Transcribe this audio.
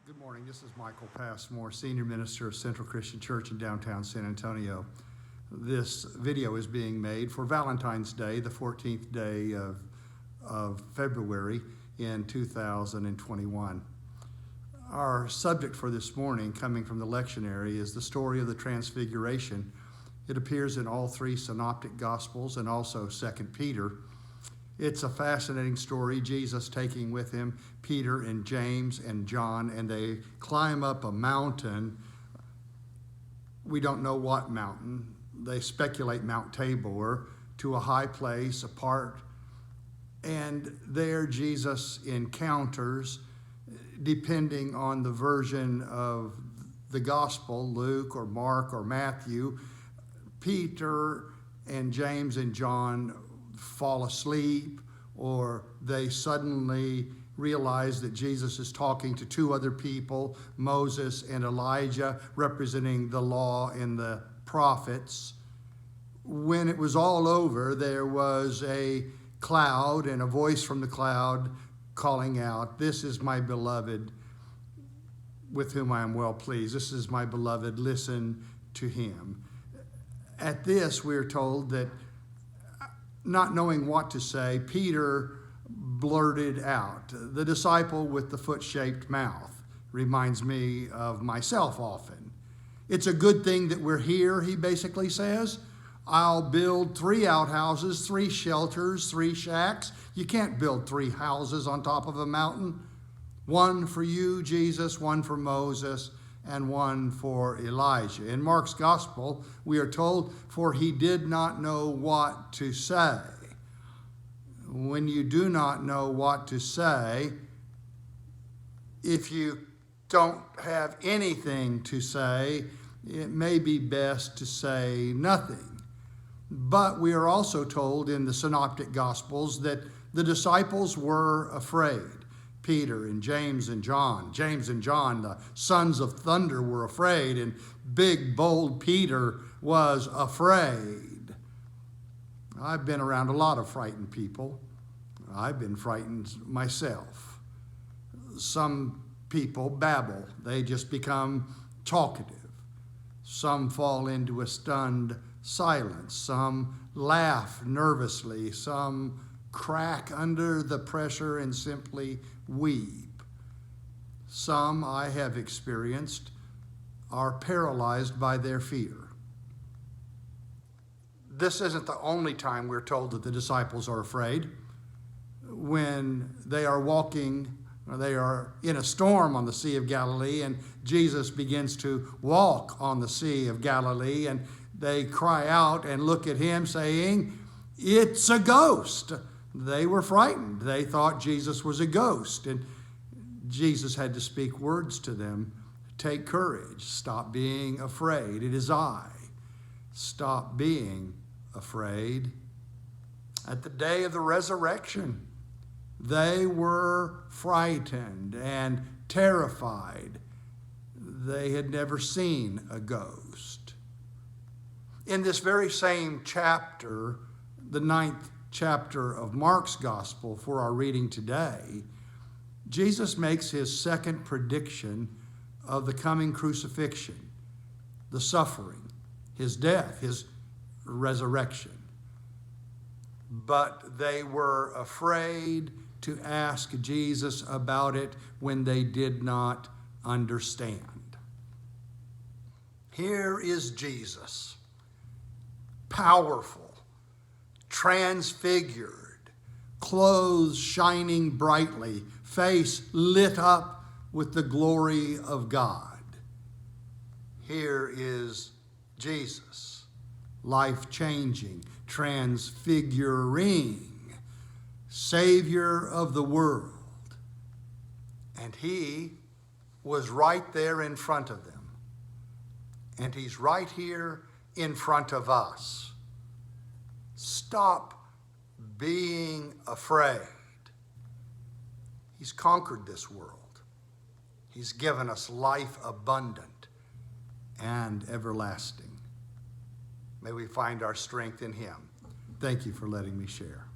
Good morning. This is Michael Passmore, Senior Minister of Central Christian Church in downtown San Antonio. This video is being made for Valentine's Day, the 14th day of February in 2021. Our subject for this morning, coming from the lectionary, is the story of the Transfiguration. It appears in all three synoptic gospels and also 2 Peter. It's a fascinating story, Jesus taking with him Peter and James and John, and they climb up a mountain. We don't know what mountain. They speculate Mount Tabor, to a high place apart. And there Jesus encounters, depending on the version of the gospel, Luke or Mark or Matthew, Peter and James and John fall asleep, or they suddenly realize that Jesus is talking to two other people, Moses and Elijah, representing the law and the prophets. When it was all over, there was a cloud and a voice from the cloud calling out, "This is my beloved, with whom I am well pleased. This is my beloved, listen to him." At this, we are told that, not knowing what to say, Peter blurted out. The disciple with the foot-shaped mouth reminds me of myself often. It's a good thing that we're here, he basically says. I'll build 3 outhouses, 3 shelters, 3 shacks. You can't build 3 houses on top of a mountain. 1 for you, Jesus, 1 for Moses, and 1 for Elijah. In Mark's gospel, we are told, "For he did not know what to say." When you do not know what to say, if you don't have anything to say, it may be best to say nothing. But we are also told in the synoptic gospels that the disciples were afraid. Peter and James and John. James and John, the sons of thunder, were afraid, and big, bold Peter was afraid. I've been around a lot of frightened people. I've been frightened myself. Some people babble. They just become talkative. Some fall into a stunned silence. Some laugh nervously. Some crack under the pressure and simply weep. Some, I have experienced, are paralyzed by their fear. This isn't the only time we're told that the disciples are afraid. When they are walking, or they are in a storm on the Sea of Galilee, and Jesus begins to walk on the Sea of Galilee, and they cry out and look at him saying, "It's a ghost." They were frightened. They thought Jesus was a ghost. And Jesus had to speak words to them. Take courage. Stop being afraid. It is I. Stop being afraid. At the day of the resurrection, they were frightened and terrified. They had never seen a ghost. In this very same chapter, the 9th chapter of Mark's gospel for our reading today, Jesus makes his second prediction of the coming crucifixion, the suffering, his death, his resurrection. But they were afraid to ask Jesus about it when they did not understand. Here is Jesus, powerful, transfigured, clothes shining brightly, face lit up with the glory of God. Here is Jesus, life-changing, transfiguring, Savior of the world. And he was right there in front of them. And he's right here in front of us. Stop being afraid. He's conquered this world. He's given us life abundant and everlasting. May we find our strength in him. Thank you for letting me share.